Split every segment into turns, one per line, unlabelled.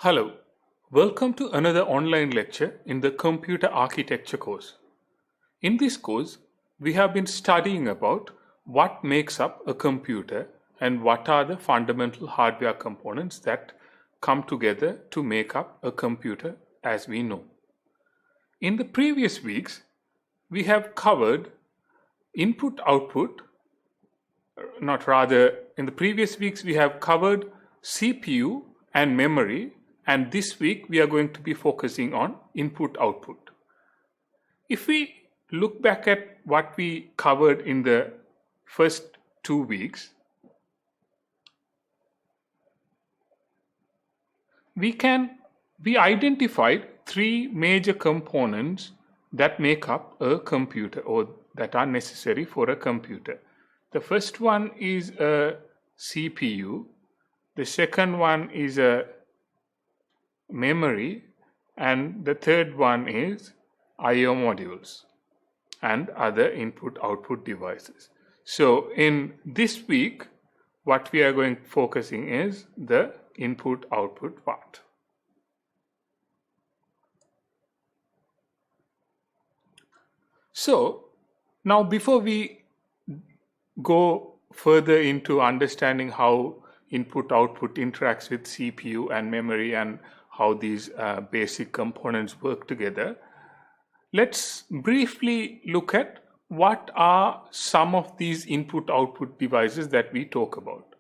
Hello, welcome to another online lecture in the Computer Architecture course. In this course, we have been studying about what makes up a computer and what are the fundamental hardware components that come together to make up a computer as we know. In the previous weeks, we have covered input-output, in the previous weeks we have covered CPU and memory, and this week we are going to be focusing on input-output. If we look back at what we covered in the first 2 weeks, we identified three major components that make up a computer or that are necessary for a computer. The first one is a CPU, the second one is a memory, and the third one is I/O modules and other input-output devices. So in this week, what we are focusing is the input-output part. So now before we go further into understanding how input-output interacts with CPU and memory and how these basic components work together, let's briefly look at what are some of these input-output devices that we talk about.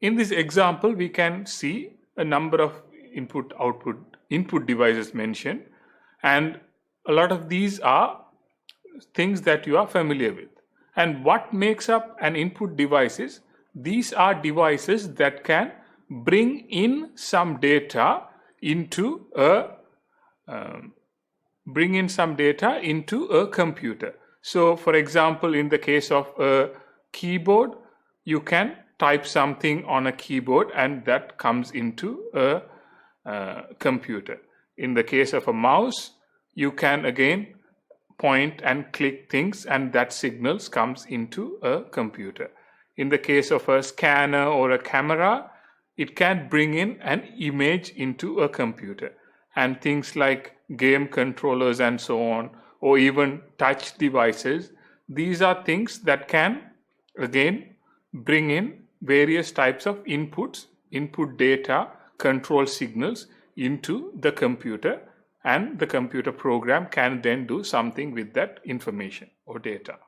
In this example, we can see a number of input devices mentioned, and a lot of these are things that you are familiar with. And what makes up an input device is these are devices that can bring in some data into a computer. So for example, in the case of a keyboard, you can type something on a keyboard and that comes into a computer. In the case of a mouse, you can again point and click things and that signals comes into a computer. In the case of a scanner or a camera, it can bring in an image into a computer. And things like game controllers and so on, or even touch devices, these are things that can again bring in various types of input data, control signals into the computer, and the computer program can then do something with that information or data.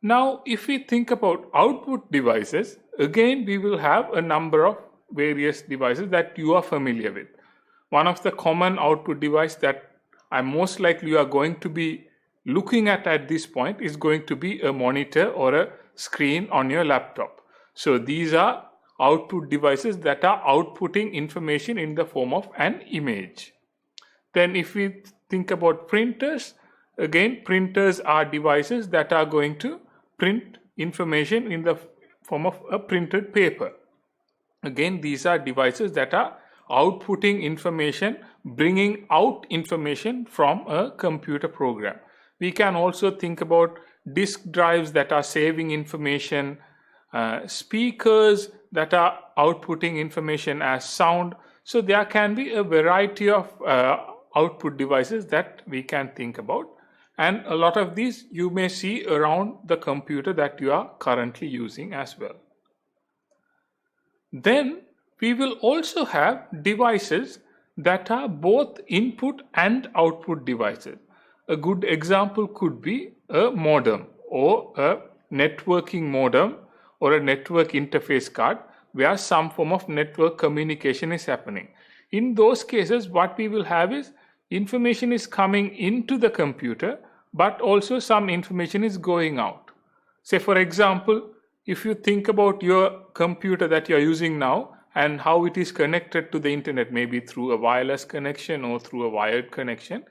Now, if we think about output devices, again we will have a number of various devices that you are familiar with. One of the common output device that most likely you are going to be looking at this point is going to be a monitor or a screen on your laptop. So these are output devices that are outputting information in the form of an image. Then if we think about printers, again printers are devices that are going to print information in the form of a printed paper. Again, these are devices that are outputting information, bringing out information from a computer program. We can also think about disk drives that are saving information, speakers that are outputting information as sound. So there can be a variety of output devices that we can think about. And a lot of these you may see around the computer that you are currently using as well. Then we will also have devices that are both input and output devices. A good example could be a modem or a networking modem or a network interface card where some form of network communication is happening. In those cases, what we will have is information is coming into the computer, but also some information is going out. Say for example, if you think about your computer that you are using now and how it is connected to the internet, maybe through a wireless connection or through a wired connection,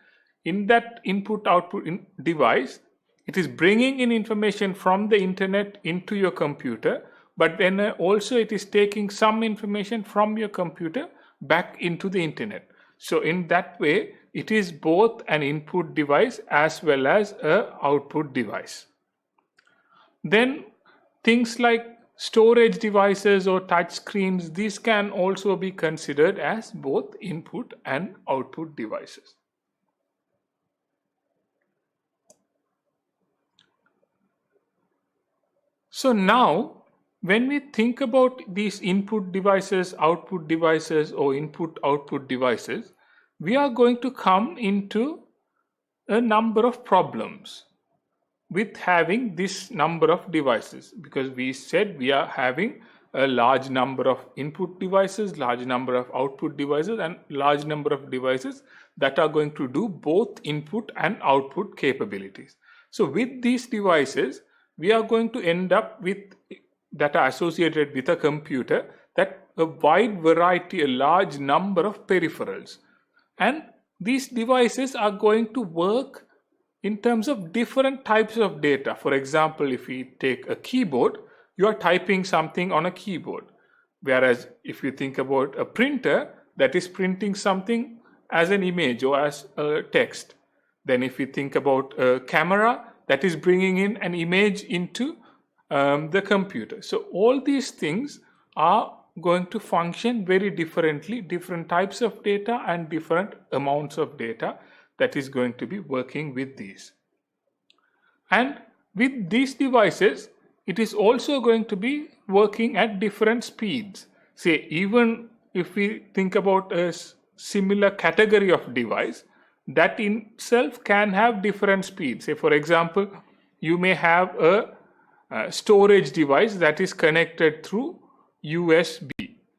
in that input-output device, it is bringing in information from the internet into your computer, but then also it is taking some information from your computer back into the internet. So in that way, it is both an input device as well as an output device. Then things like storage devices or touch screens, these can also be considered as both input and output devices. So now, when we think about these input devices, output devices, or input-output devices, we are going to come into a number of problems with having this number of devices, because we said we are having a large number of input devices, large number of output devices, and large number of devices that are going to do both input and output capabilities. So with these devices, we are going to end up with that are associated with a computer, that a wide variety, a large number of peripherals. And these devices are going to work in terms of different types of data. For example, if we take a keyboard, you are typing something on a keyboard. Whereas if you think about a printer, that is printing something as an image or as a text. Then if we think about a camera, that is bringing in an image into the computer. So all these things are going to function very differently, different types of data and different amounts of data that is going to be working with these. And with these devices, it is also going to be working at different speeds. Say, even if we think about a similar category of device, that in itself can have different speeds. Say, for example, you may have a storage device that is connected through USB.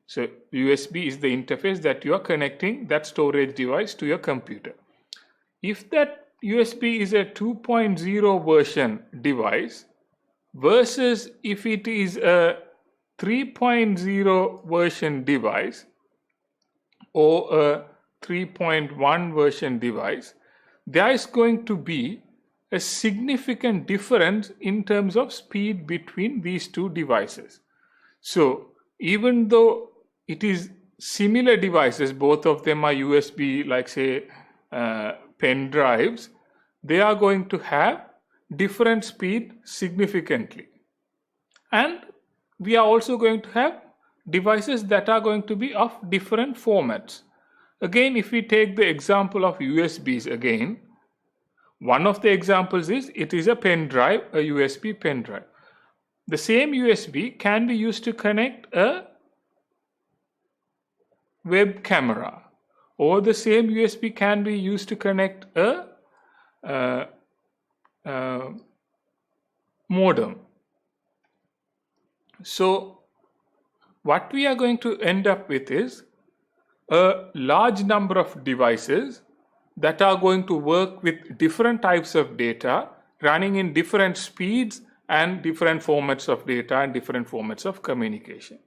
So USB is the interface that you are connecting that storage device to your computer. If that USB is a 2.0 version device versus if it is a 3.0 version device or a 3.1 version device, there is going to be a significant difference in terms of speed between these two devices. So even though it is similar devices, both of them are USB, like say pen drives, they are going to have different speed significantly. And we are also going to have devices that are going to be of different formats. Again, if we take the example of USBs again, one of the examples is it is a pen drive, a USB pen drive. The same USB can be used to connect a web camera, or the same USB can be used to connect a modem. So what we are going to end up with is a large number of devices that are going to work with different types of data, running in different speeds and different formats of data and different formats of communication.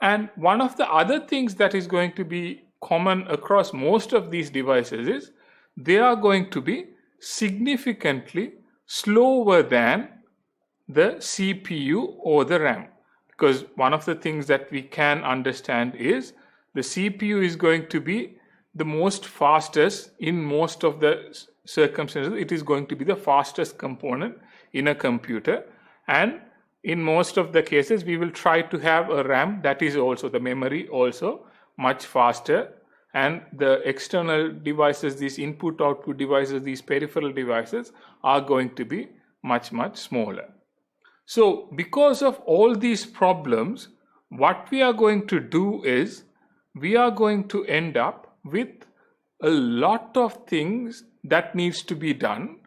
And one of the other things that is going to be common across most of these devices is they are going to be significantly slower than the CPU or the RAM. Because one of the things that we can understand is the CPU is going to be the most fastest in most of the circumstances. It is going to be the fastest component in a computer, and in most of the cases we will try to have a RAM that is also the memory also much faster, and the external devices, these input output devices, these peripheral devices are going to be much smaller. So because of all these problems, what we are going to do is we are going to end up with a lot of things that needs to be done,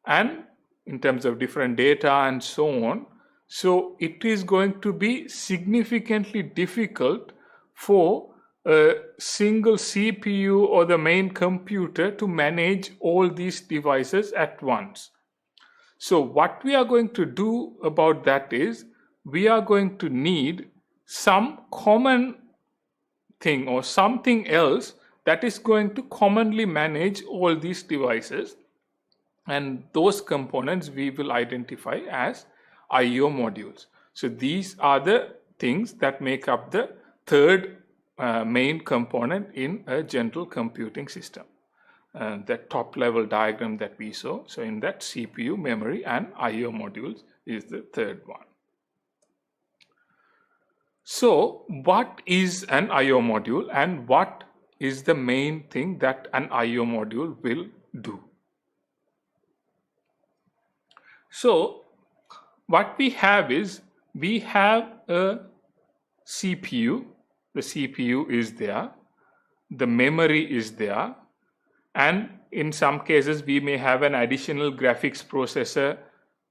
and in terms of different data and so on. So it is going to be significantly difficult for a single CPU or the main computer to manage all these devices at once. So what we are going to do about that is we are going to need some common thing or something else that is going to commonly manage all these devices, and those components we will identify as I/O modules. So these are the things that make up the third main component in a general computing system. That top level diagram that we saw, so in that CPU, memory and I/O modules is the third one. So what is an I/O module and what is the main thing that an I/O module will do? So what we have is, we have a CPU, the CPU is there, the memory is there, and in some cases we may have an additional graphics processor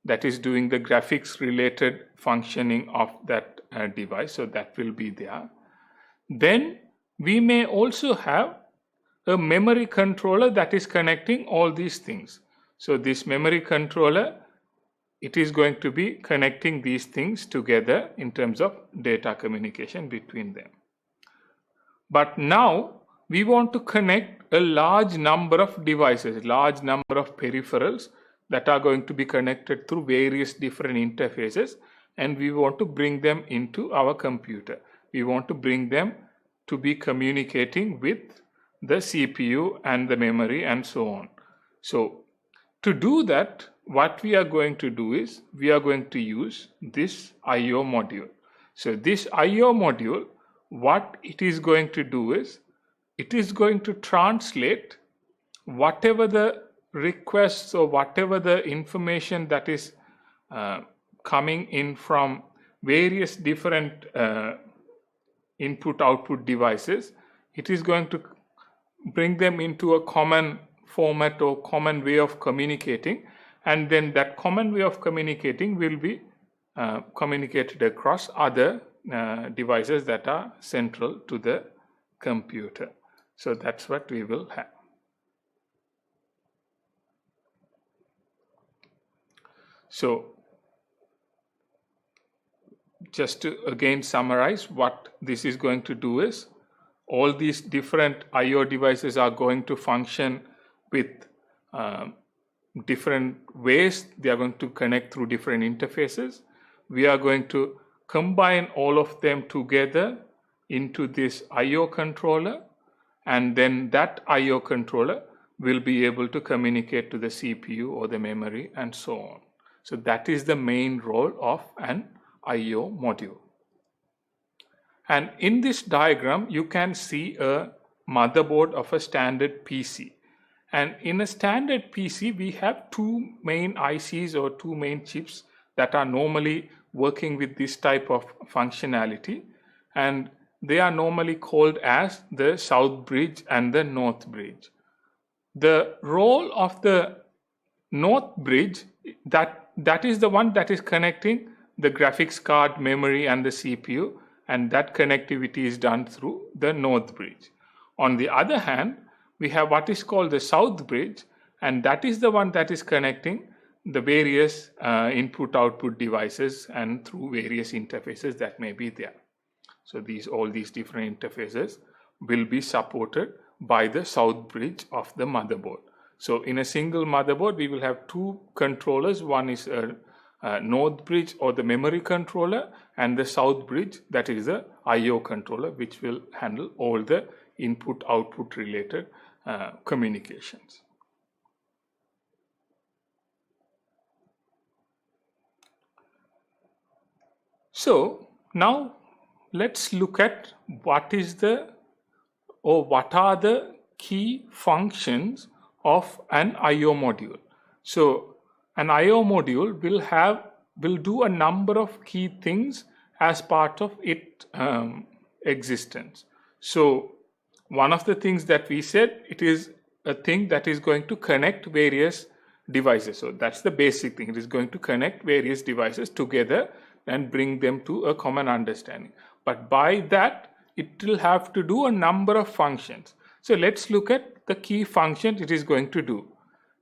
that is doing the graphics related functioning of that device, so that will be there. Then we may also have a memory controller that is connecting all these things. So this memory controller, it is going to be connecting these things together in terms of data communication between them. But now we want to connect a large number of devices, large number of peripherals that are going to be connected through various different interfaces, and we want to bring them into our computer. We want to bring them to be communicating with the CPU and the memory and so on. So to do that, what we are going to do is, we are going to use this I/O module. So this I/O module, what it is going to do is, it is going to translate whatever the requests or whatever the information that is coming in from various different input-output devices. It is going to bring them into a common format or common way of communicating, and then that common way of communicating will be communicated across other devices that are central to the computer. So that's what we will have. So just to again summarize, what this is going to do is, all these different I/O devices are going to function with different ways. They are going to connect through different interfaces. We are going to combine all of them together into this I/O controller, and then that I/O controller will be able to communicate to the CPU or the memory and so on. So that is the main role of an I/O module. And in this diagram, you can see a motherboard of a standard PC. And in a standard PC, we have two main ICs or two main chips that are normally working with this type of functionality. And they are normally called as the South Bridge and the North Bridge. The role of the North Bridge, that is the one that is connecting the graphics card, memory and the CPU, and that connectivity is done through the North Bridge. On the other hand, we have what is called the South Bridge, and that is the one that is connecting the various input-output devices and through various interfaces that may be there. So all these different interfaces will be supported by the South Bridge of the motherboard. So in a single motherboard, we will have two controllers. One is a North Bridge or the memory controller, and the South Bridge, that is the I/O controller, which will handle all the input-output related communications. So now let's look at what are the key functions of an I/O module. So an I/O module will do a number of key things as part of its existence. So one of the things that we said, it is a thing that is going to connect various devices. So that's the basic thing. It is going to connect various devices together and bring them to a common understanding. But by that, it will have to do a number of functions. So let's look at the key functions it is going to do.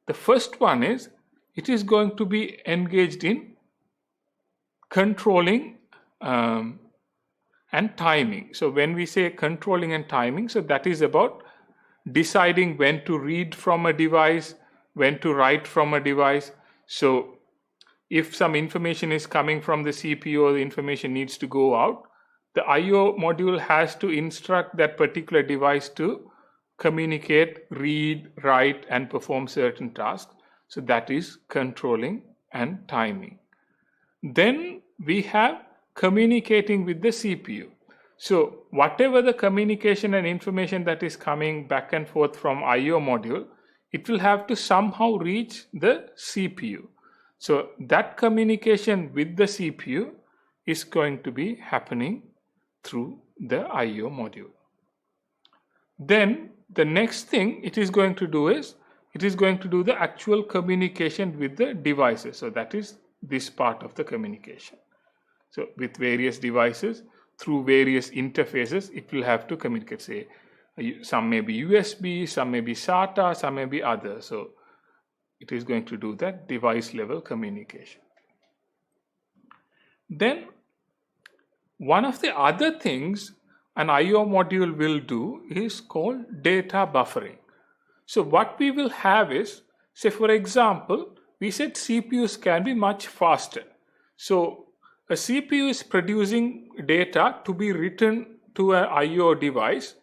The first one is, it is going to be engaged in controlling and timing. So when we say controlling and timing, so that is about deciding when to read from a device, when to write from a device. So if some information is coming from the CPU or the information needs to go out, the I/O module has to instruct that particular device to communicate, read, write, and perform certain tasks. So that is controlling and timing. Then we have communicating with the CPU. So whatever the communication and information that is coming back and forth from IO module, it will have to somehow reach the CPU. So that communication with the CPU is going to be happening through the IO module. Then the next thing it is going to do is, it is going to do the actual communication with the devices. So that is this part of the communication. So with various devices, through various interfaces, it will have to communicate. Say, some may be USB, some may be SATA, some may be other. So it is going to do that device level communication. Then one of the other things an IO module will do is called data buffering. So what we will have is, say for example, we said CPUs can be much faster. So a CPU is producing data to be written to an IO device,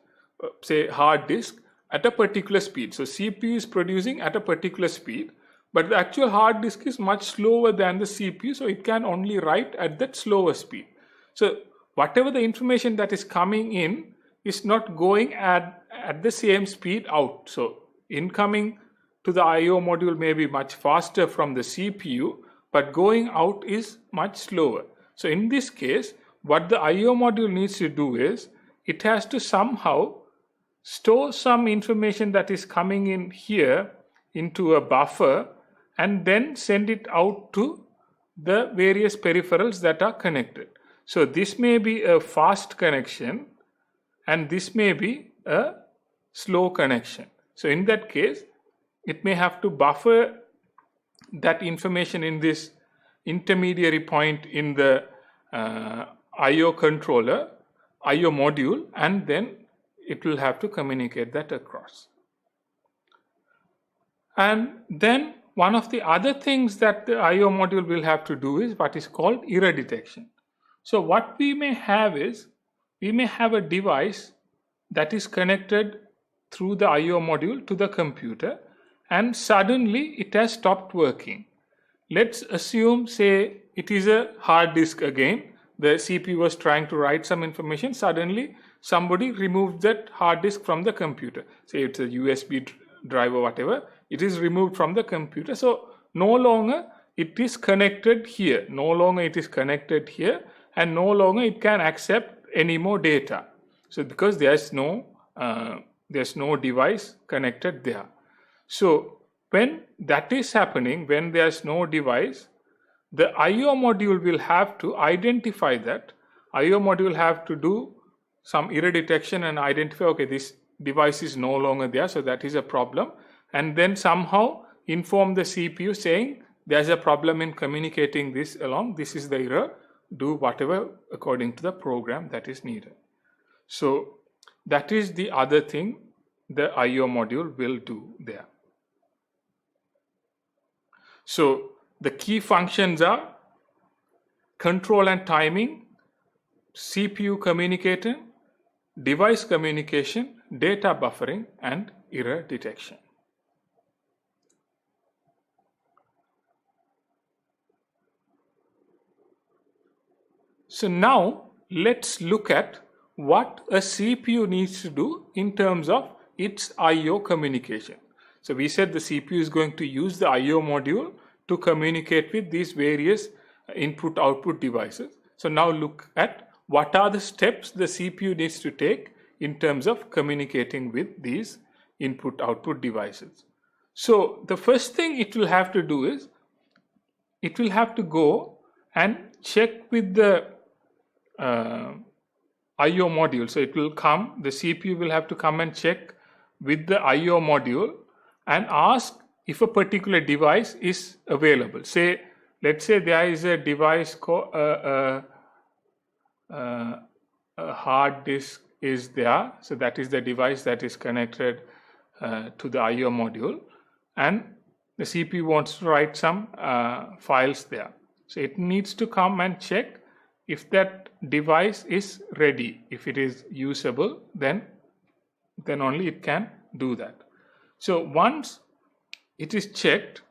say hard disk, at a particular speed. So CPU is producing at a particular speed, but the actual hard disk is much slower than the CPU, so it can only write at that slower speed. So whatever the information that is coming in is not going at the same speed out. So incoming to the IO module may be much faster from the CPU, but going out is much slower. So in this case, what the IO module needs to do is, it has to somehow store some information that is coming in here into a buffer and then send it out to the various peripherals that are connected. So this may be a fast connection and this may be a slow connection. So in that case, it may have to buffer that information in this intermediary point in the IO controller, IO module, and then it will have to communicate that across. And then one of the other things that the IO module will have to do is what is called error detection. So what we may have is, we may have a device that is connected through the IO module to the computer and suddenly it has stopped working. Let's assume, say, it is a hard disk again. The CPU was trying to write some information. Suddenly, somebody removed that hard disk from the computer. Say it's a USB drive or whatever. It is removed from the computer. So no longer it is connected here. No longer it is connected here, and no longer it can accept any more data. So because there's no device connected there. So when that is happening, when there's no device, the IO module will have to identify that. IO module have to do some error detection and identify, okay, this device is no longer there, so that is a problem, and then somehow inform the CPU saying there's a problem in communicating this along, this is the error, do whatever according to the program that is needed. So that is the other thing the IO module will do there. So the key functions are control and timing, CPU communicating, device communication, data buffering, and error detection. So now let's look at what a CPU needs to do in terms of its IO communication. So we said the CPU is going to use the IO module to communicate with these various input-output devices. So now look at what are the steps the CPU needs to take in terms of communicating with these input-output devices. So the first thing it will have to do is, it will have to go and check with the IO module. So it will come, the CPU will have to come and check with the IO module and ask if a particular device is available. Say, let's say there is a device called a hard disk is there. So that is the device that is connected to the IO module, and the CPU wants to write some files there. So it needs to come and check if that device is ready. If it is usable, then only it can do that. So once it is checked,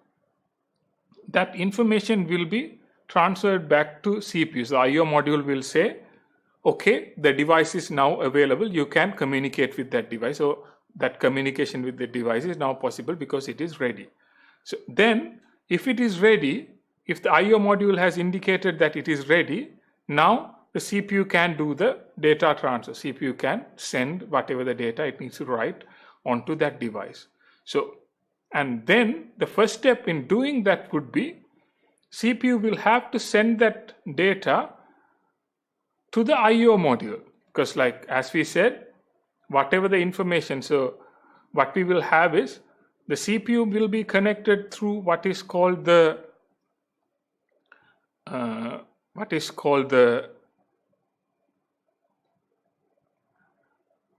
that information will be transferred back to CPU. So the IO module will say, okay, the device is now available, you can communicate with that device. So that communication with the device is now possible because it is ready. So then if it is ready, if the IO module has indicated that it is ready, now the CPU can do the data transfer. CPU can send whatever the data it needs to write onto that device. So, and then the first step in doing that would be CPU will have to send that data to the IO module, because like as we said, whatever the information, so what we will have is the CPU will be connected through what is called the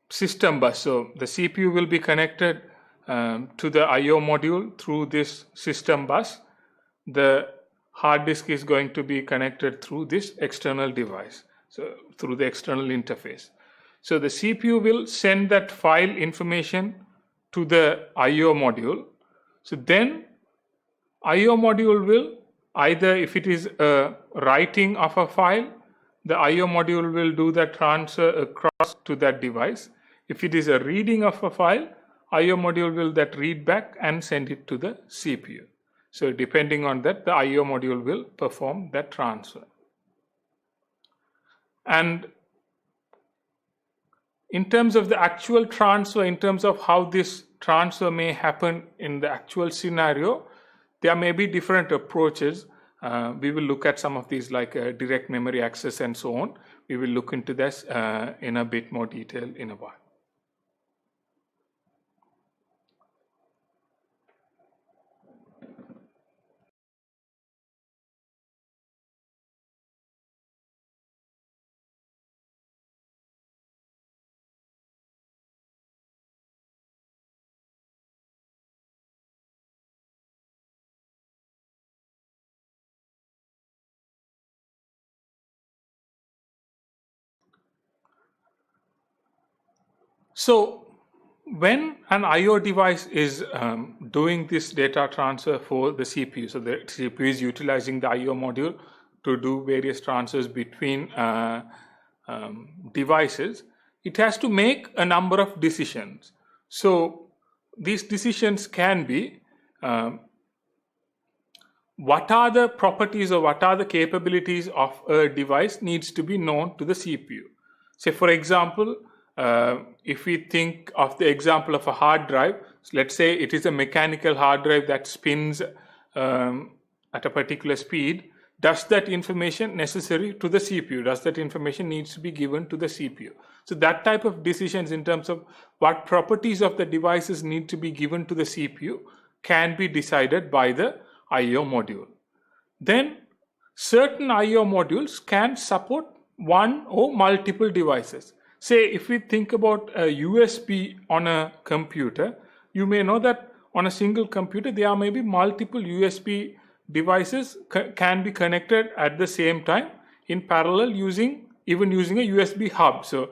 system bus. So the CPU will be connected to the IO module through this system bus. The hard disk is going to be connected through this external device, so through the external interface. So the CPU will send that file information to the IO module. So then IO module will either, if it is a writing of a file, the IO module will do the transfer across to that device. If it is a reading of a file, IO module will that read back and send it to the CPU. So depending on that, the IO module will perform that transfer. And in terms of the actual transfer, in terms of how this transfer may happen in the actual scenario, there may be different approaches. We will look at some of these like direct memory access and so on. We will look into this in a bit more detail in a while. So when an IO device is doing this data transfer for the CPU, so the CPU is utilizing the IO module to do various transfers between devices, it has to make a number of decisions. So these decisions can be what are the properties or what are the capabilities of a device needs to be known to the CPU. Say for example, if we think of the example of a hard drive, so let's say it is a mechanical hard drive that spins at a particular speed. Does that information necessary to the CPU? Does that information needs to be given to the CPU? So that type of decisions in terms of what properties of the devices need to be given to the CPU can be decided by the IO module. Then certain IO modules can support one or multiple devices. Say if we think about a USB on a computer, you may know that on a single computer there may be multiple USB devices can be connected at the same time in parallel using a USB hub. So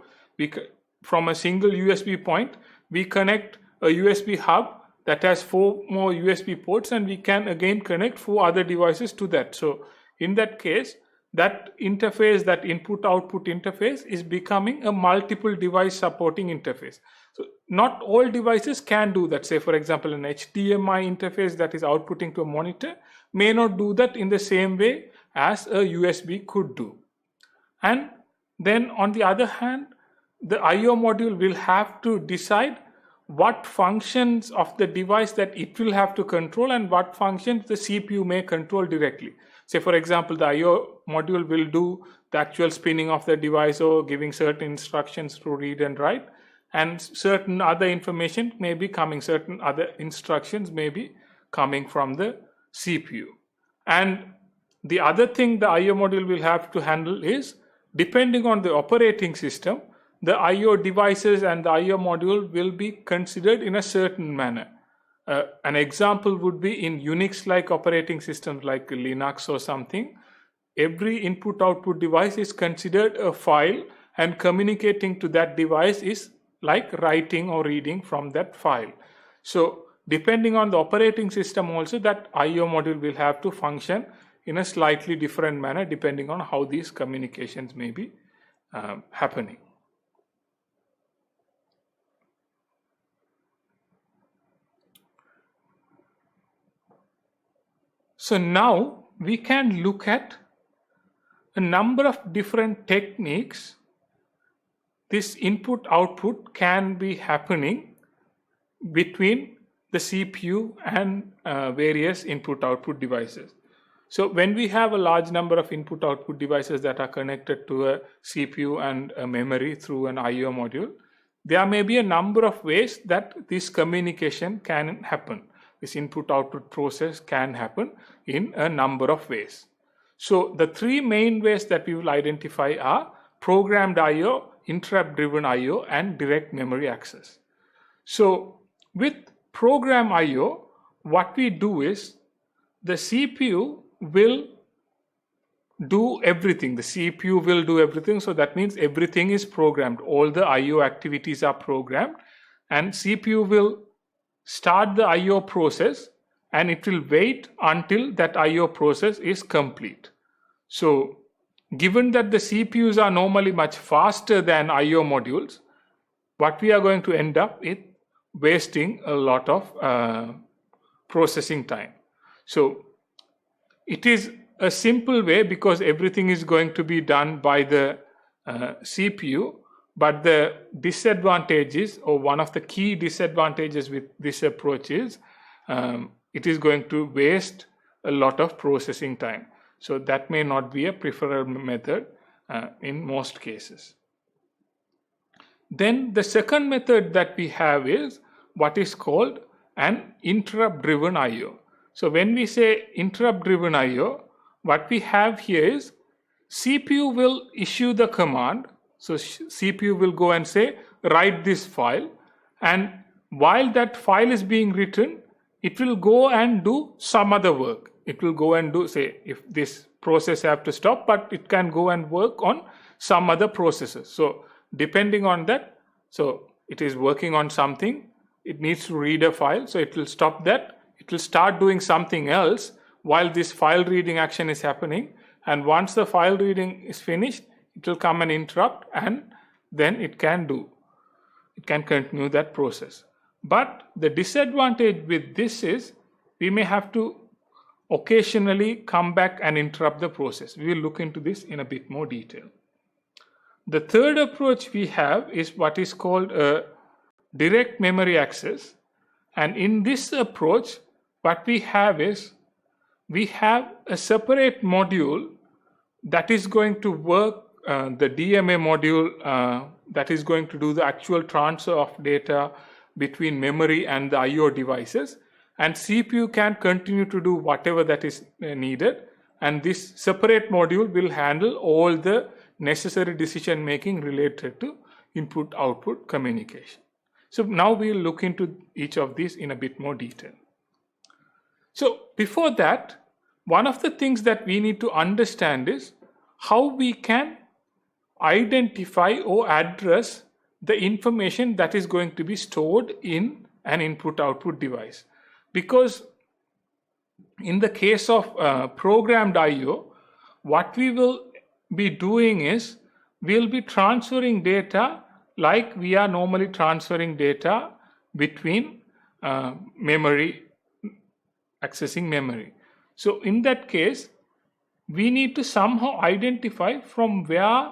from a single USB point we connect a USB hub that has 4 more USB ports, and we can again connect 4 other devices to that. So in that case, that interface, that input-output interface is becoming a multiple device supporting interface. So not all devices can do that. Say for example, an HDMI interface that is outputting to a monitor may not do that in the same way as a USB could do. And then on the other hand, the IO module will have to decide what functions of the device that it will have to control and what functions the CPU may control directly. Say for example, the IO module will do the actual spinning of the device or giving certain instructions to read and write, and certain other information may be coming, certain other instructions may be coming from the CPU. And the other thing the IO module will have to handle is, depending on the operating system, the IO devices and the IO module will be considered in a certain manner. An example would be in Unix-like operating systems like Linux or something. Every input-output device is considered a file, and communicating to that device is like writing or reading from that file. So depending on the operating system also, that IO module will have to function in a slightly different manner depending on how these communications may be happening. So now we can look at a number of different techniques this input output can be happening between the CPU and various input output devices. So when we have a large number of input output devices that are connected to a CPU and a memory through an IO module, there may be a number of ways that this communication can happen. This input output process can happen in a number of ways. So the three main ways that we will identify are programmed IO, interrupt driven IO, and direct memory access. So with program IO, what we do is the CPU will do everything. The CPU will do everything. So that means everything is programmed. All the IO activities are programmed, and CPU will start the IO process and it will wait until that IO process is complete. So given that the CPUs are normally much faster than IO modules, what we are going to end up with wasting a lot of processing time. So it is a simple way because everything is going to be done by the CPU, but the disadvantages, or one of the key disadvantages with this approach is it is going to waste a lot of processing time. So that may not be a preferable method in most cases. Then the second method that we have is what is called an interrupt driven IO. So when we say interrupt driven IO, what we have here is CPU will issue the command. So CPU will go and say, write this file, and while that file is being written, it will go and do some other work. It will go and do, say, if this process have to stop, but it can go and work on some other processes. So depending on that, so it is working on something, it needs to read a file, so it will stop that, it will start doing something else while this file reading action is happening, and once the file reading is finished, it will come and interrupt, and then it can continue that process. But the disadvantage with this is we may have to occasionally come back and interrupt the process. We will look into this in a bit more detail. The third approach we have is what is called a direct memory access, and in this approach what we have is we have a separate module that is going to work, the DMA module that is going to do the actual transfer of data between memory and the IO devices, and CPU can continue to do whatever that is needed, and this separate module will handle all the necessary decision making related to input output communication. So now we will look into each of these in a bit more detail. So before that, one of the things that we need to understand is how we can identify or address the information that is going to be stored in an input output device. Because in the case of programmed IO, what we will be doing is we will be transferring data like we are normally transferring data between memory, accessing memory. So in that case, we need to somehow identify from where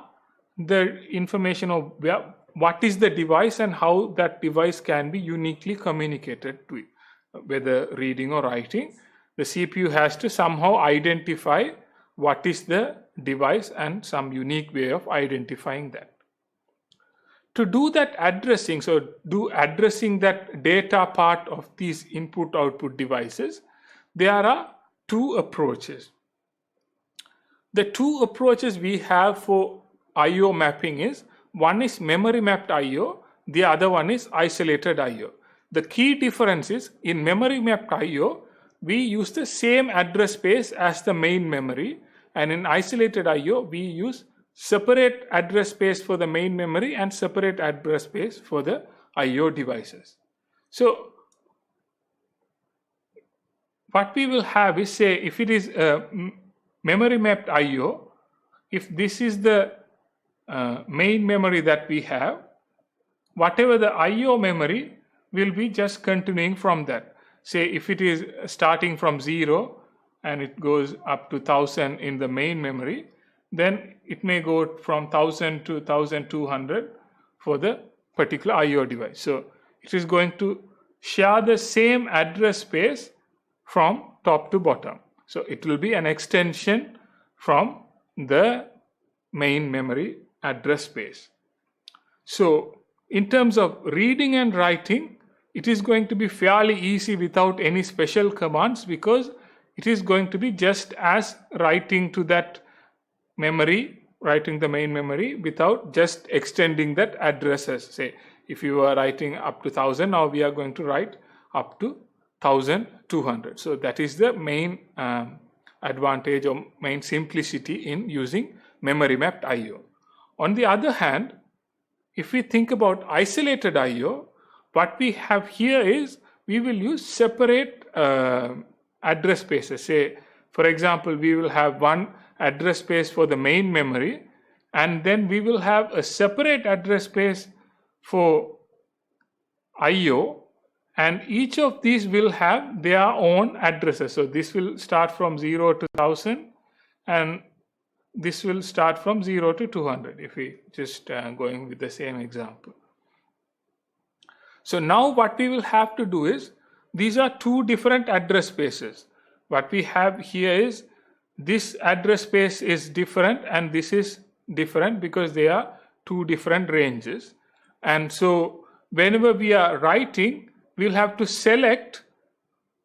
the information of what is the device and how that device can be uniquely communicated to it, whether reading or writing. The CPU has to somehow identify what is the device and some unique way of identifying that. To do that addressing, so do addressing that data part of these input output devices, there are two approaches. The two approaches we have for IO mapping is, one is memory mapped IO, the other one is isolated IO. The key difference is in memory mapped IO, we use the same address space as the main memory, and in isolated IO, we use separate address space for the main memory and separate address space for the IO devices. So what we will have is, say, if it is a memory mapped IO, if this is the main memory that we have, whatever the IO memory will be just continuing from that. Say if it is starting from 0 and it goes up to 1000 in the main memory, then it may go from 1000 to 1200 for the particular IO device. So it is going to share the same address space from top to bottom. So it will be an extension from the main memory address space. So in terms of reading and writing, it is going to be fairly easy without any special commands, because it is going to be just as writing to that memory, writing the main memory without just extending that addresses. Say if you are writing up to 1000, now we are going to write up to 1200. So that is the main advantage or main simplicity in using memory mapped IO. On the other hand, if we think about isolated IO, what we have here is we will use separate address spaces. Say for example, we will have one address space for the main memory, and then we will have a separate address space for IO, and each of these will have their own addresses. So this will start from 0 to 1000, and this will start from 0 to 200, if we just going with the same example. So now what we will have to do is, these are two different address spaces. What we have here is, this address space is different and this is different because they are two different ranges. And so whenever we are writing, we'll have to select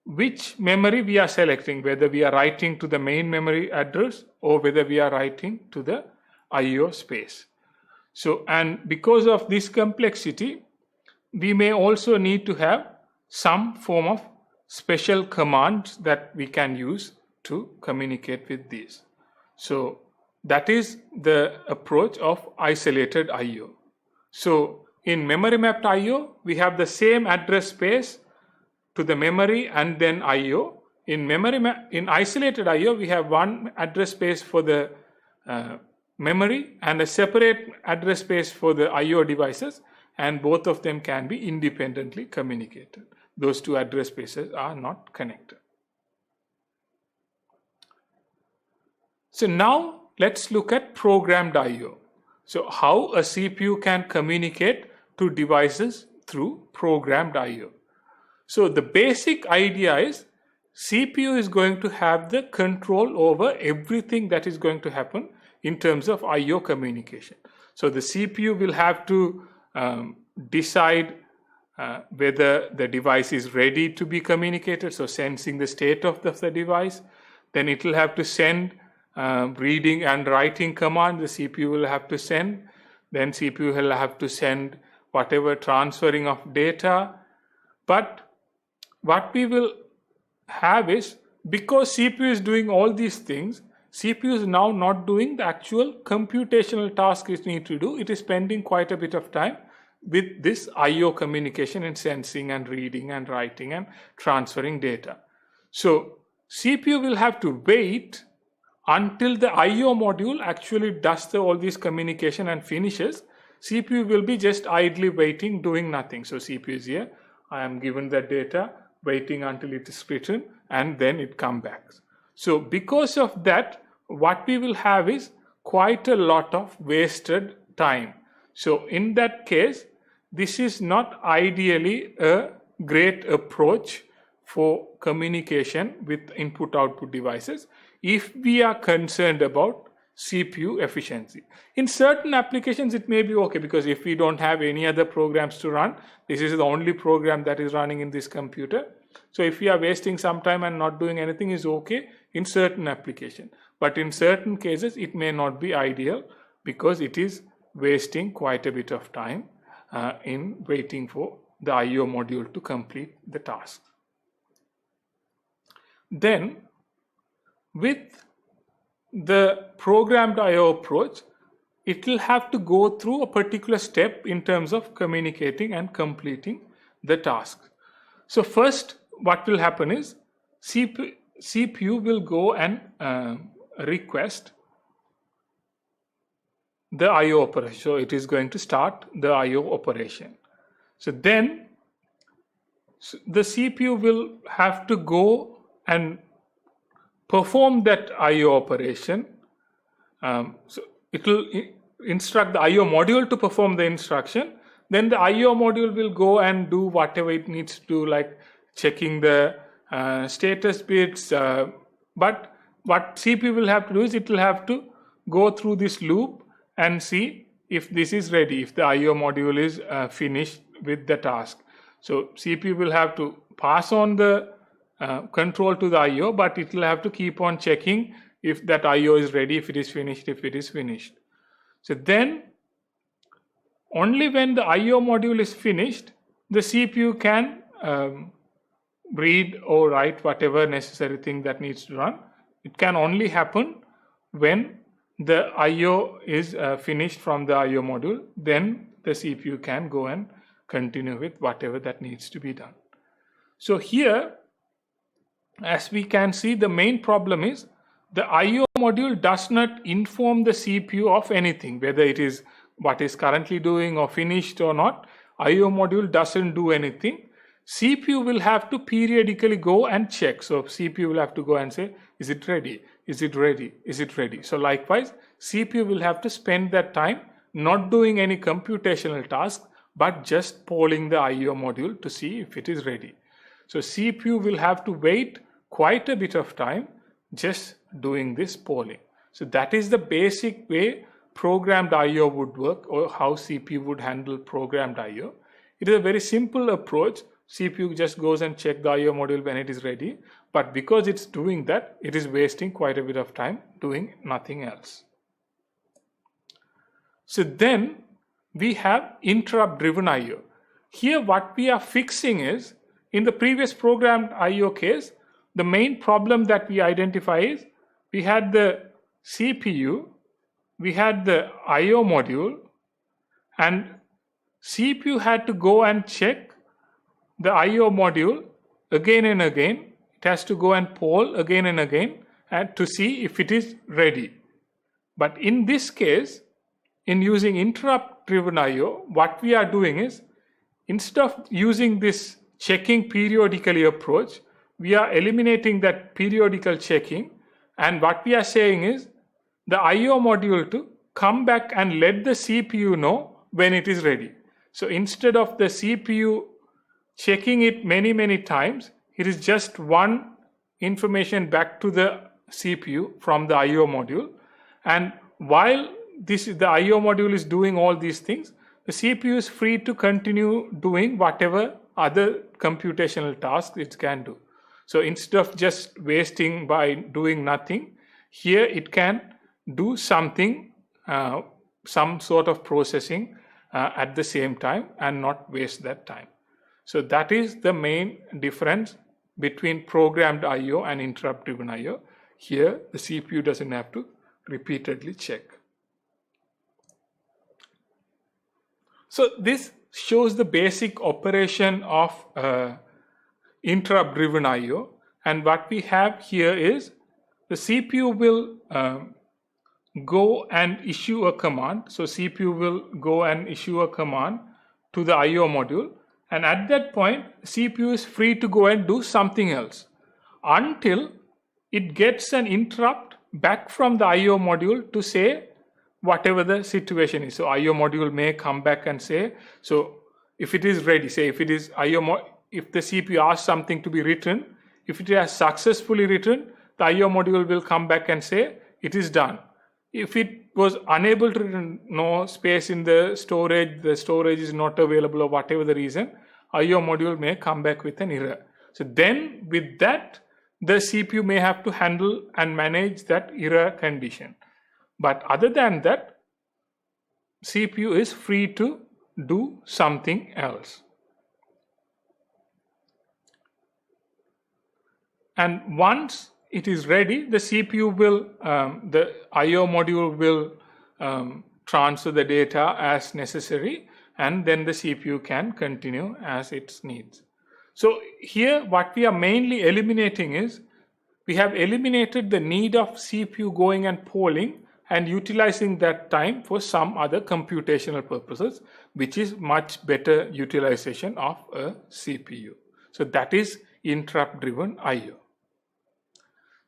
which memory we are selecting, whether we are writing to the main memory address or whether we are writing to the IO space. So, and because of this complexity, we may also need to have some form of special commands that we can use to communicate with these. So that is the approach of isolated IO. So in memory mapped IO, we have the same address space to the memory and then IO. In isolated IO, we have one address space for the memory and a separate address space for the IO devices, and both of them can be independently communicated. Those two address spaces are not connected. So now let's look at programmed IO. So how a CPU can communicate to devices through programmed IO. So the basic idea is, CPU is going to have the control over everything that is going to happen in terms of IO communication. So the CPU will have to decide whether the device is ready to be communicated, so sensing the state of the device. Then it will have to send reading and writing command, the CPU will have to send. Then CPU will have to send whatever transferring of data. But what we will have is, because CPU is doing all these things, CPU is now not doing the actual computational task it needs to do. It is spending quite a bit of time with this IO communication and sensing and reading and writing and transferring data. So CPU will have to wait until the IO module actually does all this communication and finishes. CPU will be just idly waiting, doing nothing. So CPU is here, I am given the data, waiting until it is written, and then it comes back. So because of that, what we will have is quite a lot of wasted time. So in that case, this is not ideally a great approach for communication with input-output devices if we are concerned about CPU efficiency. In certain applications, it may be okay, because if we don't have any other programs to run, this is the only program that is running in this computer. So if we are wasting some time and not doing anything is okay in certain applications. But in certain cases, it may not be ideal because it is wasting quite a bit of time in waiting for the IO module to complete the task. Then, with the programmed IO approach, it will have to go through a particular step in terms of communicating and completing the task. So first, what will happen is CPU will go and request the IO operation. So it is going to start the IO operation. So then the CPU will have to go and perform that IO operation. So it will instruct the IO module to perform the instruction. Then the IO module will go and do whatever it needs to do, like checking the status bits. But what CPU will have to do is it will have to go through this loop and see if this is ready, if the IO module is finished with the task. So CPU will have to pass on the control to the IO, but it will have to keep on checking if that IO is ready, if it is finished, if it is finished. So then only when the IO module is finished, the CPU can read or write whatever necessary thing that needs to run. It can only happen when the IO is finished from the IO module. Then the CPU can go and continue with whatever that needs to be done. So here, as we can see, the main problem is the IO module does not inform the CPU of anything, whether it is what is currently doing or finished or not. IO module doesn't do anything. CPU will have to periodically go and check. So CPU will have to go and say, is it ready? Is it ready? Is it ready? So likewise, CPU will have to spend that time not doing any computational task, but just polling the IO module to see if it is ready. So CPU will have to wait quite a bit of time just doing this polling. So that is the basic way programmed IO would work, or how CPU would handle programmed IO. It is a very simple approach. CPU just goes and checks the IO module when it is ready, but because it's doing that, it is wasting quite a bit of time doing nothing else. So then we have interrupt driven IO. Here what we are fixing is, in the previous programmed IO case, the main problem that we identify is we had the CPU, we had the IO module, and CPU had to go and check the IO module again and again. It has to go and poll again and again and to see if it is ready. But in this case, in using interrupt driven IO, what we are doing is, instead of using this checking periodically approach, we are eliminating that periodical checking, and what we are saying is the IO module to come back and let the CPU know when it is ready. So instead of the CPU checking it many times, it is just one information back to the CPU from the IO module, and while the IO module is doing all these things, the CPU is free to continue doing whatever other computational tasks it can do. So instead of just wasting by doing nothing, here it can do something, some sort of processing at the same time and not waste that time. So that is the main difference between programmed IO and interrupt driven IO. Here the CPU doesn't have to repeatedly check. So this shows the basic operation of interrupt driven IO, and what we have here is the CPU will go and issue a command. So CPU will go and issue a command to the IO module, and at that point CPU is free to go and do something else until it gets an interrupt back from the IO module to say whatever the situation is. So IO module may come back and say, so if it is ready, say if it is if the CPU asks something to be written, if it has successfully written, the IO module will come back and say it is done. If it was unable to return, no space in the storage is not available, or whatever the reason, IO module may come back with an error. So then with that, the CPU may have to handle and manage that error condition. But other than that, CPU is free to do something else. And once it is ready, the CPU will, the IO module will transfer the data as necessary, and then the CPU can continue as it needs. So here what we are mainly eliminating is we have eliminated the need of CPU going and polling and utilizing that time for some other computational purposes, which is much better utilization of a CPU. So that is interrupt-driven I/O.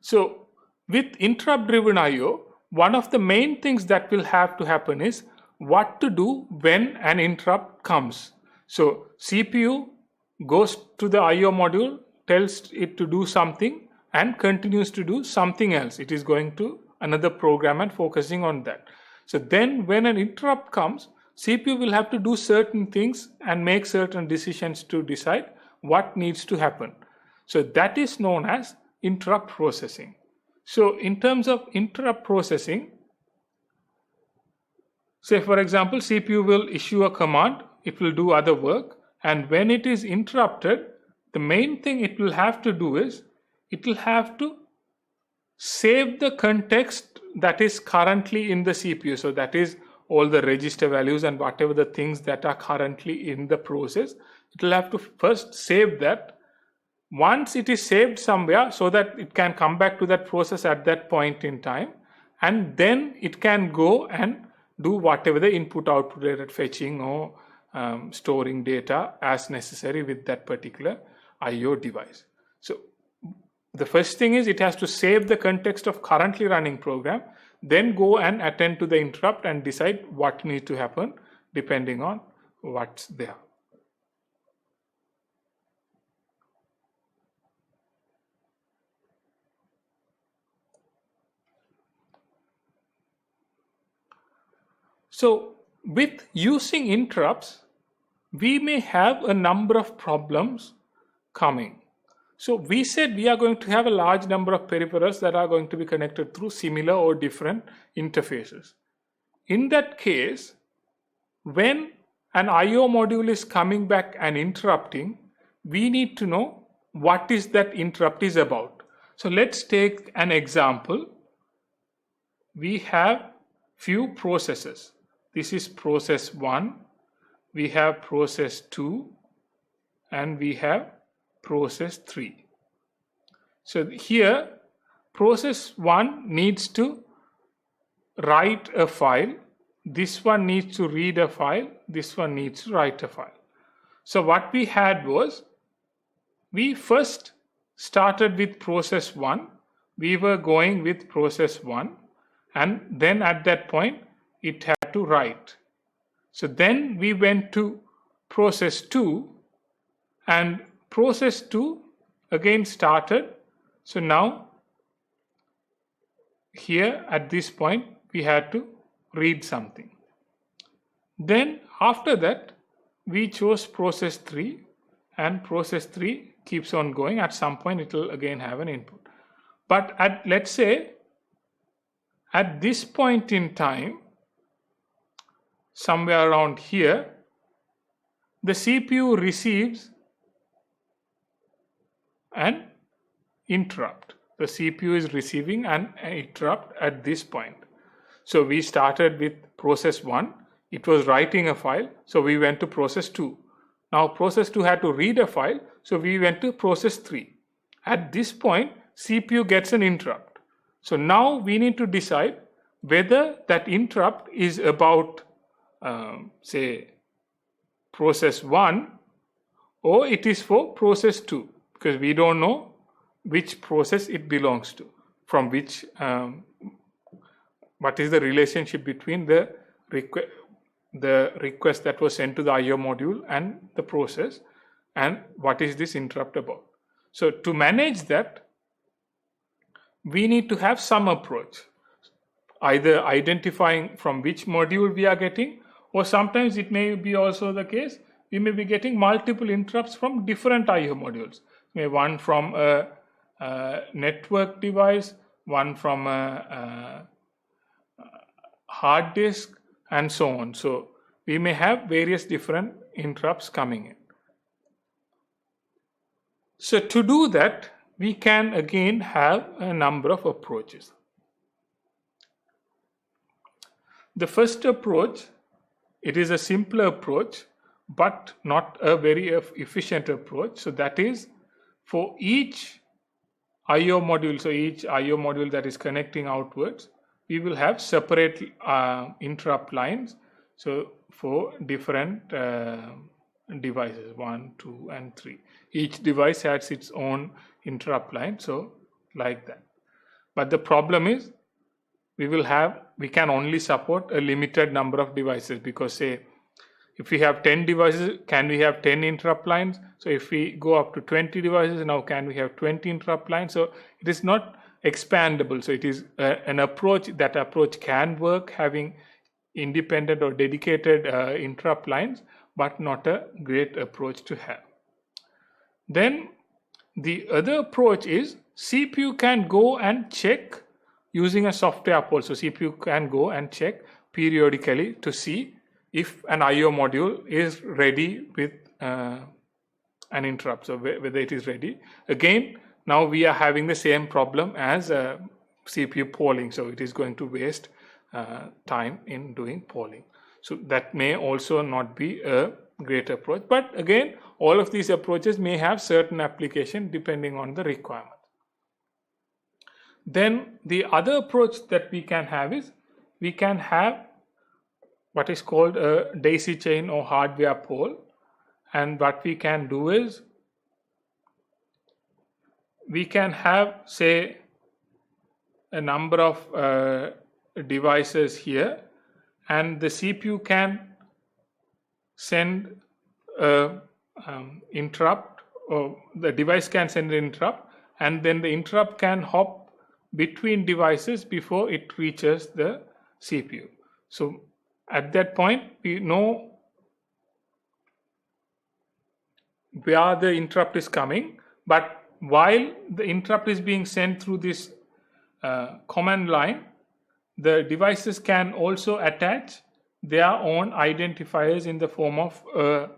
So with interrupt-driven I/O, one of the main things that will have to happen is what to do when an interrupt comes. So CPU goes to the I/O module, tells it to do something, and continues to do something else. It is going to another program and focusing on that. So then when an interrupt comes, CPU will have to do certain things and make certain decisions to decide what needs to happen. So that is known as interrupt processing. So in terms of interrupt processing, say for example, CPU will issue a command, it will do other work, and when it is interrupted, the main thing it will have to do is it will have to save the context that is currently in the CPU. So that is all the register values and whatever the things that are currently in the process. It will have to first save that. Once it is saved somewhere, so that it can come back to that process at that point in time, and then it can go and do whatever the input output related fetching or storing data as necessary with that particular I/O device. So the first thing is it has to save the context of currently running program, then go and attend to the interrupt and decide what needs to happen depending on what's there. So with using interrupts, we may have a number of problems coming. So we said we are going to have a large number of peripherals that are going to be connected through similar or different interfaces. In that case, when an I/O module is coming back and interrupting, we need to know what is that interrupt is about. So let's take an example. We have few processes. This is process 1, we have process 2, and we have process 3. So here process 1 needs to write a file, this one needs to read a file, this one needs to write a file. So what we had was, we first started with process 1, we were going with process 1, and then at that point it had to write. So then we went to process 2, and process 2 again started. So now here at this point we had to read something. Then after that we chose process 3, and process 3 keeps on going. At some point it will again have an input. But let's say at this point in time, somewhere around here, the CPU receives an interrupt. The CPU is receiving an interrupt at this point. So we started with process 1, it was writing a file, so we went to process 2. Now process 2 had to read a file, so we went to process 3. At this point, CPU gets an interrupt. So now we need to decide whether that interrupt is about say process 1 or it is for process 2, because we don't know which process it belongs to, from which what is the relationship between the request that was sent to the I/O module and the process, and what is this interrupt about. So to manage that, we need to have some approach, either identifying from which module we are getting, or sometimes it may be also the case we may be getting multiple interrupts from different I/O modules. Maybe one from a network device, one from a hard disk, and so on. So we may have various different interrupts coming in. So to do that, we can again have a number of approaches. The first approach, it is a simpler approach, but not a very efficient approach. So that is, for each IO module, so each IO module that is connecting outwards, we will have separate interrupt lines. So for different devices, 1, 2, and 3. Each device has its own interrupt line, so like that. But the problem is we can only support a limited number of devices, because say if we have 10 devices, can we have 10 interrupt lines? So if we go up to 20 devices, now can we have 20 interrupt lines? So it is not expandable. So it is an approach, that approach can work having independent or dedicated interrupt lines, but not a great approach to have. Then the other approach is CPU can go and check using a software poll. So CPU can go and check periodically to see if an IO module is ready with an interrupt, so whether it is ready. Again, now we are having the same problem as CPU polling, so it is going to waste time in doing polling. So that may also not be a great approach, but again, all of these approaches may have certain application depending on the requirement. Then the other approach that we can have is, we can have what is called a daisy chain or hardware poll. And what we can do is, we can have, say, a number of devices here, and the CPU can send an interrupt, or the device can send an interrupt, and then the interrupt can hop between devices before it reaches the CPU. So at that point, we know where the interrupt is coming, but while the interrupt is being sent through this command line, the devices can also attach their own identifiers in the form of a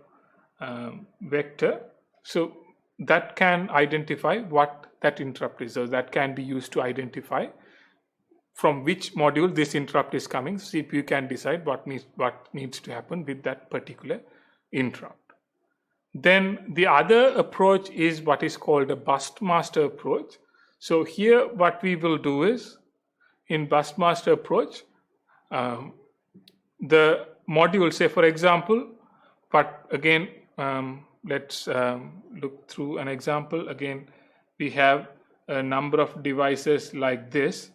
vector. So that can identify what that interrupt is. So that can be used to identify from which module this interrupt is coming. CPU can decide what needs to happen with that particular interrupt. Then the other approach is what is called a busmaster approach. So here what we will do is, in busmaster approach, the module, say for example, but again, let's look through an example. Again, we have a number of devices like this,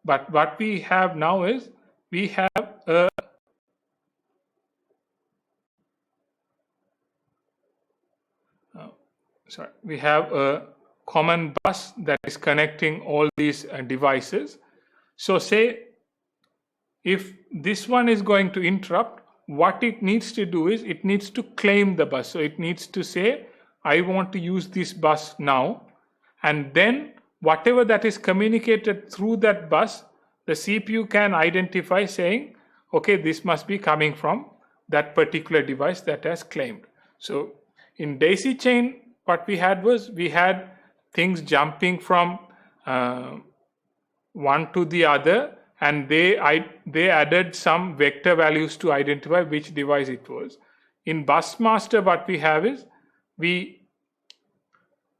but what we have now is, we have a we have a common bus that is connecting all these devices. So say if this one is going to interrupt, what it needs to do is, it needs to claim the bus. So it needs to say, I want to use this bus now, and then whatever that is communicated through that bus, the CPU can identify, saying, okay, this must be coming from that particular device that has claimed. So in daisy chain, what we had was, we had things jumping from one to the other, and they added some vector values to identify which device it was. In busmaster, what we have is, we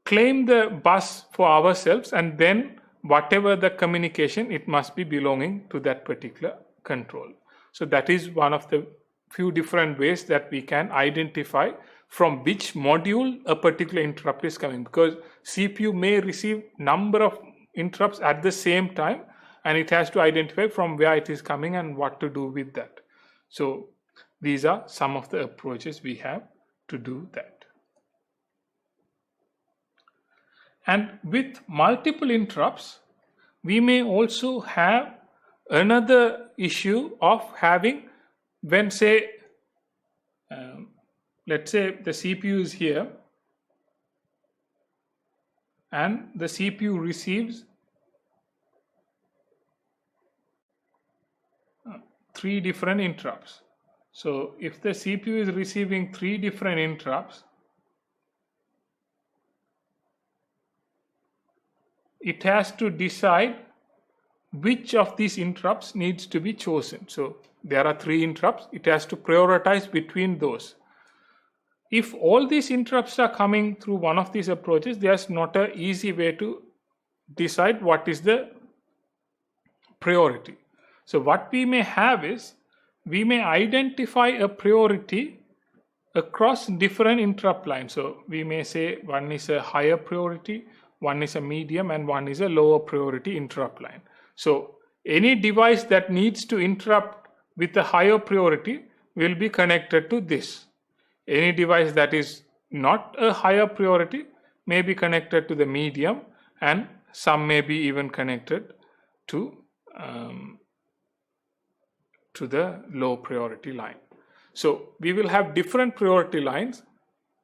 claim the bus for ourselves, and then whatever the communication, it must be belonging to that particular control. So that is one of the few different ways that we can identify from which module a particular interrupt is coming, because CPU may receive number of interrupts at the same time, and it has to identify from where it is coming and what to do with that. So these are some of the approaches we have to do that. And with multiple interrupts, we may also have another issue of having, when say, let's say the CPU is here, and the CPU receives 3 different interrupts. So if the CPU is receiving 3 different interrupts, it has to decide which of these interrupts needs to be chosen. So there are 3 interrupts, it has to prioritize between those. If all these interrupts are coming through one of these approaches, there's not an easy way to decide what is the priority. So what we may have is, we may identify a priority across different interrupt lines. So we may say one is a higher priority, one is a medium, and one is a lower priority interrupt line. So any device that needs to interrupt with a higher priority will be connected to this. Any device that is not a higher priority may be connected to the medium, and some may be even connected to the low priority line. So we will have different priority lines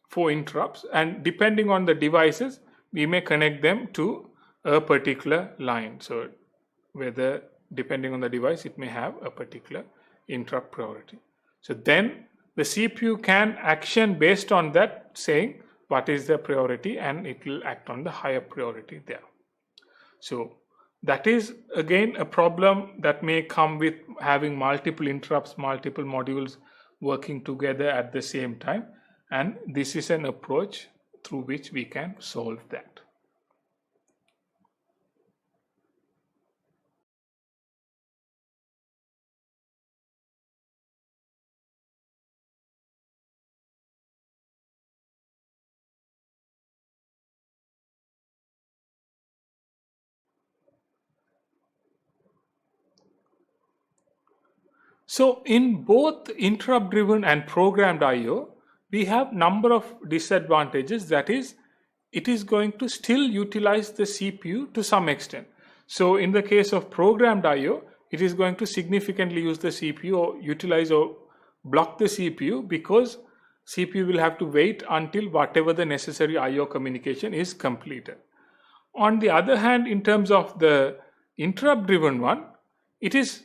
for interrupts, and depending on the devices, we may connect them to a particular line. So whether depending on the device, it may have a particular interrupt priority. So then the CPU can action based on that, saying what is the priority, and it will act on the higher priority there. So that is again a problem that may come with having multiple interrupts, multiple modules working together at the same time, and this is an approach through which we can solve that. So in both interrupt driven and programmed IO, we have number of disadvantages. That is, it is going to still utilize the CPU to some extent. So in the case of programmed IO, it is going to significantly use the CPU or utilize or block the CPU, because CPU will have to wait until whatever the necessary IO communication is completed. On the other hand, in terms of the interrupt driven one, it is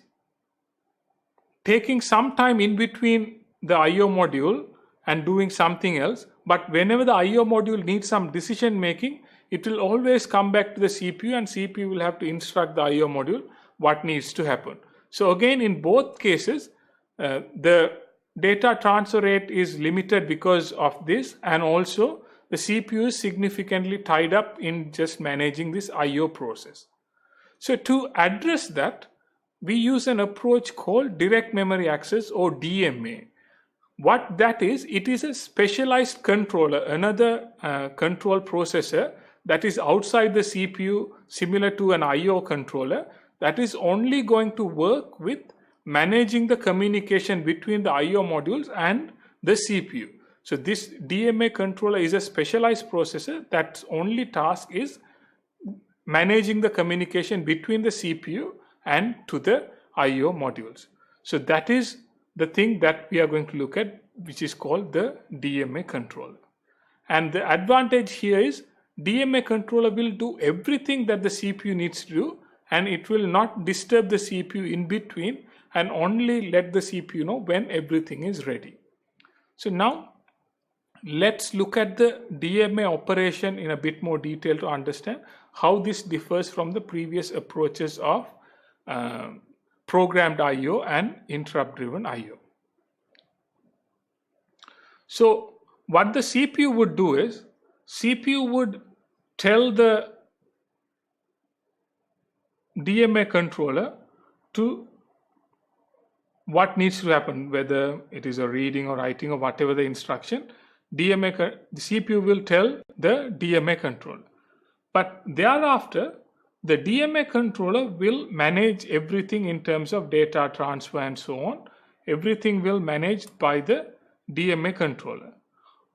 taking some time in between the IO module and doing something else, but whenever the IO module needs some decision making, it will always come back to the CPU, and CPU will have to instruct the IO module what needs to happen. So again, in both cases, the data transfer rate is limited because of this, and also the CPU is significantly tied up in just managing this IO process. So to address that, we use an approach called direct memory access, or DMA. What that is, it is a specialized controller, another control processor that is outside the CPU, similar to an IO controller, that is only going to work with managing the communication between the IO modules and the CPU. So this DMA controller is a specialized processor that's only task is managing the communication between the CPU and to the IO modules. So that is the thing that we are going to look at, which is called the DMA controller. And the advantage here is DMA controller will do everything that the CPU needs to do, and it will not disturb the CPU in between, and only let the CPU know when everything is ready. So now let's look at the DMA operation in a bit more detail to understand how this differs from the previous approaches of programmed IO and interrupt driven IO. So what the CPU would do is, CPU would tell the DMA controller to what needs to happen, whether it is a reading or writing or whatever the instruction, the CPU will tell the DMA controller. But thereafter, the DMA controller will manage everything in terms of data transfer and so on. Everything will be managed by the DMA controller.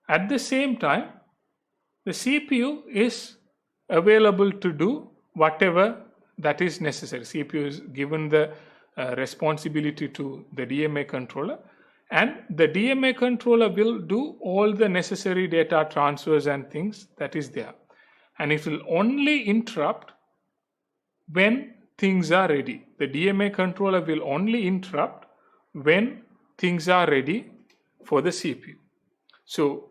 At the same time, the CPU is available to do whatever that is necessary. CPU is given the responsibility to the DMA controller, and the DMA controller will do all the necessary data transfers and things that is there. And it will only interrupt when things are ready. The DMA controller will only interrupt when things are ready for the CPU. So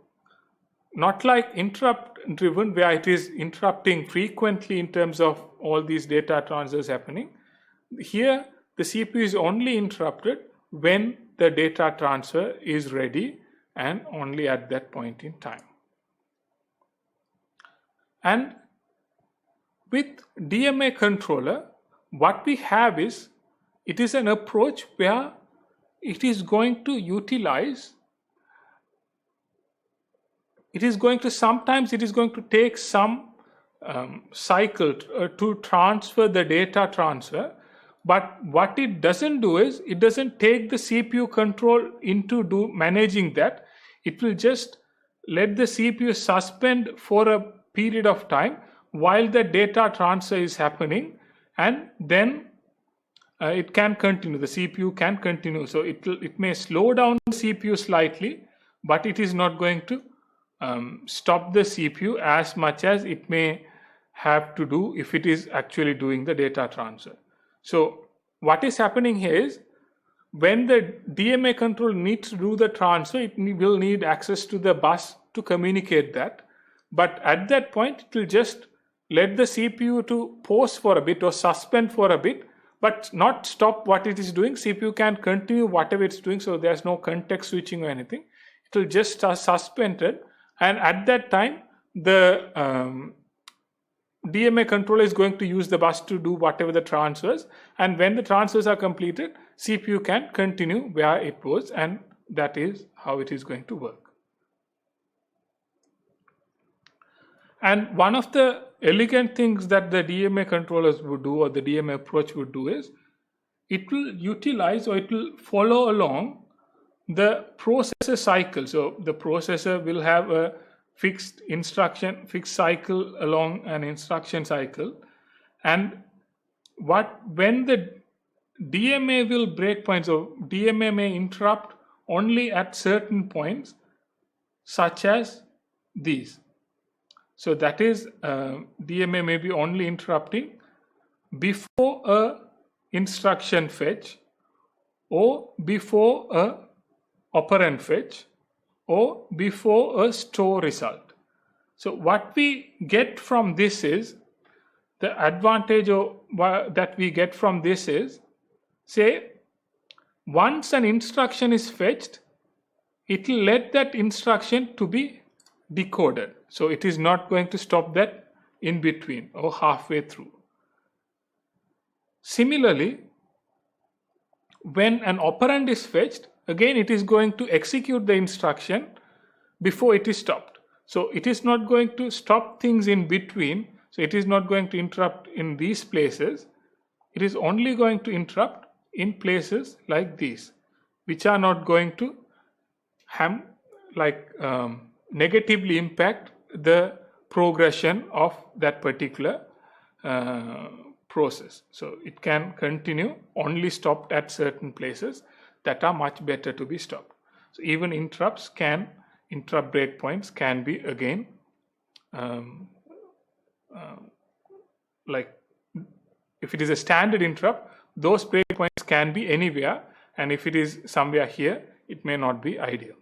not like interrupt driven, where it is interrupting frequently in terms of all these data transfers happening. Here the CPU is only interrupted when the data transfer is ready, and only at that point in time. And With DMA controller, what we have is, it is an approach where it is going to utilize, sometimes it is going to take some cycle to transfer the data transfer, but what it doesn't do is, it doesn't take the CPU control into managing that. It will just let the CPU suspend for a period of time while the data transfer is happening, and then it can continue, the CPU can continue. So it may slow down the CPU slightly, but it is not going to stop the CPU as much as it may have to do if it is actually doing the data transfer. So what is happening here is, when the DMA controller needs to do the transfer, it will need access to the bus to communicate that. But at that point, it will just let the CPU to pause for a bit or suspend for a bit, but not stop what it is doing. CPU can continue whatever it's doing, so there's no context switching or anything. It will just start suspended, and at that time, the DMA controller is going to use the bus to do whatever the transfers, and when the transfers are completed, CPU can continue where it was, and that is how it is going to work. And one of the elegant things that the DMA controllers would do, or the DMA approach would do, is it will utilize, or it will follow along the processor cycle. So the processor will have a fixed cycle along an instruction cycle, and when the DMA will break points, or DMA may interrupt only at certain points, such as these. So that is, DMA may be only interrupting before a instruction fetch, or before a operand fetch, or before a store result. So what we get from this is, the advantage that we get from this is, say, once an instruction is fetched, it will let that instruction to be decoded. So it is not going to stop that in between or halfway through. Similarly, when an operand is fetched, again it is going to execute the instruction before it is stopped. So it is not going to stop things in between. So it is not going to interrupt in these places. It is only going to interrupt in places like these, which are not going to negatively impact the progression of that particular process. So it can continue, only stopped at certain places that are much better to be stopped. So even interrupt breakpoints can be, again, if it is a standard interrupt, those breakpoints can be anywhere, and if it is somewhere here, it may not be ideal.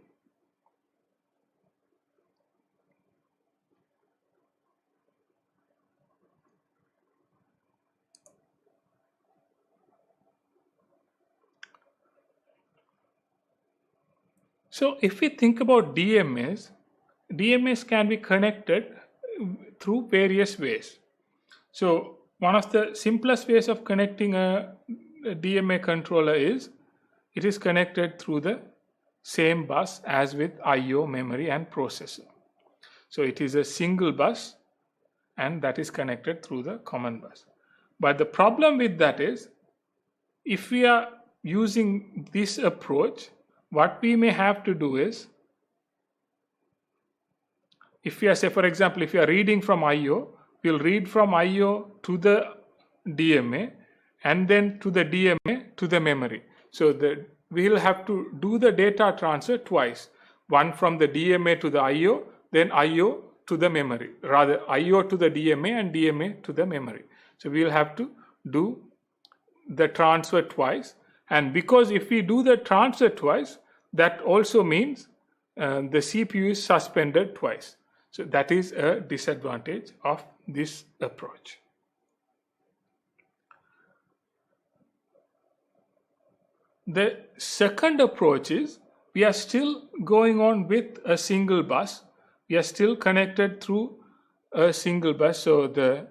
So if we think about DMAs can be connected through various ways. So one of the simplest ways of connecting a DMA controller is, it is connected through the same bus as with I/O, memory and processor. So it is a single bus, and that is connected through the common bus. But the problem with that is, if we are using this approach, what we may have to do is, if we are, say for example, if we are reading from I/O, we'll read from I/O to the DMA, and then to the DMA to the memory. So we'll have to do the data transfer twice, one from the DMA to the I/O, then I/O to the memory, rather I/O to the DMA and DMA to the memory. So we'll have to do the transfer twice, and because if we do the transfer twice, that also means the CPU is suspended twice. So that is a disadvantage of this approach. The second approach is, we are still going on with a single bus. We are still connected through a single bus. So the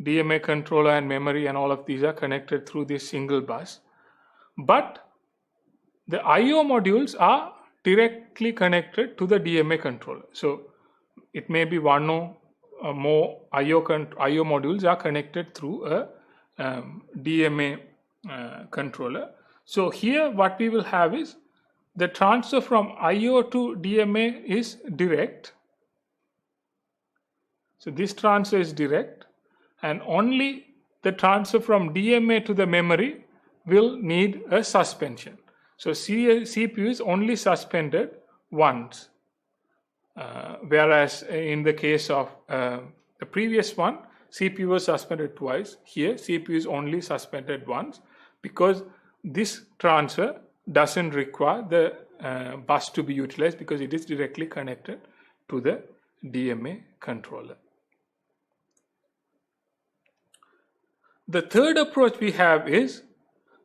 DMA controller and memory and all of these are connected through this single bus. But the IO modules are directly connected to the DMA controller. So it may be one or more IO modules are connected through a DMA controller. So here what we will have is the transfer from IO to DMA is direct. So this transfer is direct, and only the transfer from DMA to the memory will need a suspension. So CPU is only suspended once, whereas in the case of the previous one, CPU was suspended twice. Here CPU is only suspended once, because this transfer doesn't require the bus to be utilized, because it is directly connected to the DMA controller. The third approach we have is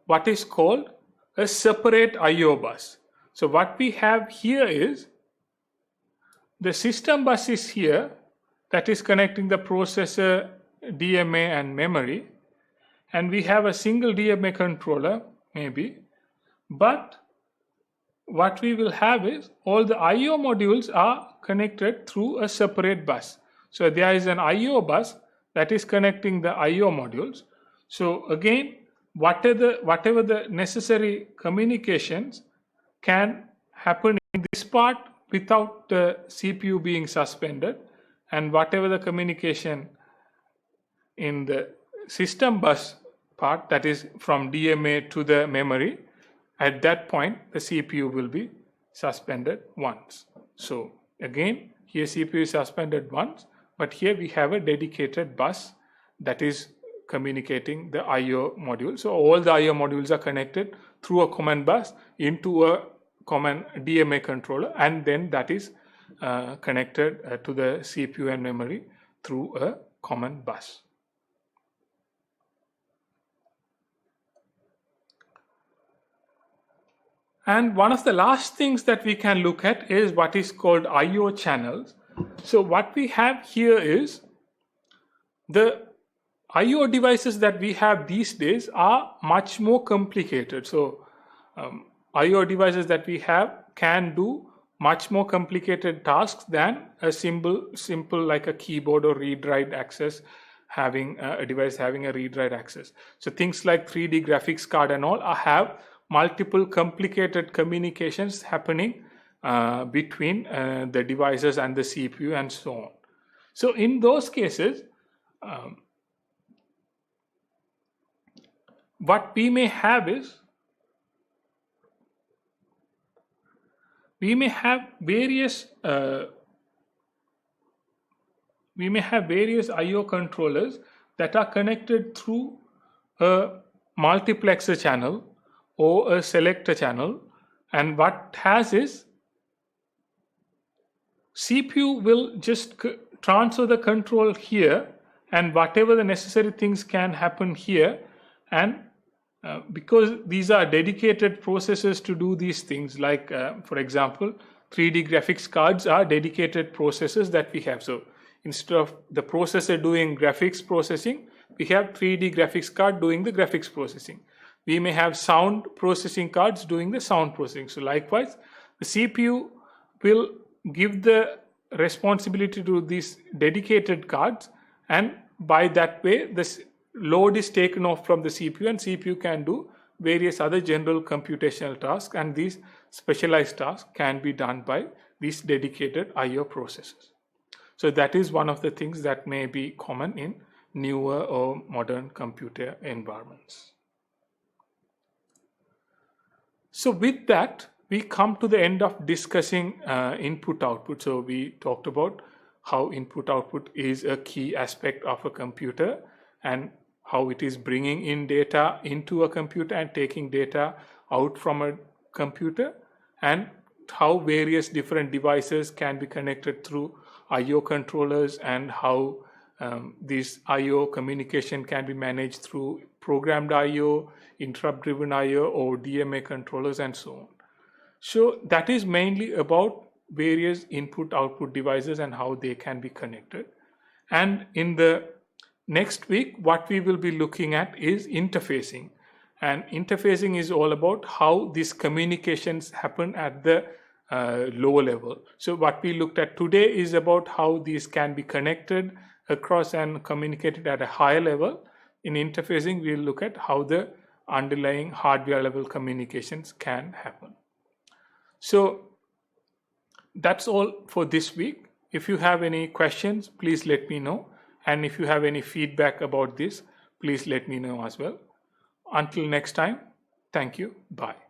what is called a separate IO bus. So what we have here is the system bus is here, that is connecting the processor, DMA and memory, and we have a single DMA controller maybe, but what we will have is all the IO modules are connected through a separate bus. So there is an IO bus that is connecting the IO modules. So again, whatever the necessary communications can happen in this part without the CPU being suspended, and whatever the communication in the system bus part, that is from DMA to the memory, at that point the CPU will be suspended once. So again, here CPU is suspended once, but here we have a dedicated bus that is communicating the IO module. So all the IO modules are connected through a common bus into a common DMA controller, and then that is connected to the CPU and memory through a common bus. And one of the last things that we can look at is what is called IO channels. So what we have here is the IO devices that we have these days are much more complicated. So IO devices that we have can do much more complicated tasks than a simple like a keyboard or read-write access, having a device having a read-write access. So things like 3D graphics card and all have multiple complicated communications happening between the devices and the CPU and so on. So in those cases, what we may have is we may have various IO controllers that are connected through a multiplexer channel or a selector channel, and what has is CPU will just transfer the control here, and whatever the necessary things can happen here, and because these are dedicated processors to do these things, like for example 3D graphics cards are dedicated processors that we have. So instead of the processor doing graphics processing, we have 3D graphics card doing the graphics processing. We may have sound processing cards doing the sound processing. So likewise, the CPU will give the responsibility to these dedicated cards, and by that way this load is taken off from the CPU, and CPU can do various other general computational tasks, and these specialized tasks can be done by these dedicated IO processors. So that is one of the things that may be common in newer or modern computer environments. So with that, we come to the end of discussing input-output. So we talked about how input-output is a key aspect of a computer, and how it is bringing in data into a computer and taking data out from a computer, and how various different devices can be connected through IO controllers, and how this IO communication can be managed through programmed IO, interrupt-driven IO, or DMA controllers, and so on. So that is mainly about various input-output devices and how they can be connected. And in the Next week, what we will be looking at is interfacing. And interfacing is all about how these communications happen at the lower level. So what we looked at today is about how these can be connected across and communicated at a higher level. In interfacing, we'll look at how the underlying hardware level communications can happen. So that's all for this week. If you have any questions, please let me know. And if you have any feedback about this, please let me know as well. Until next time, thank you. Bye.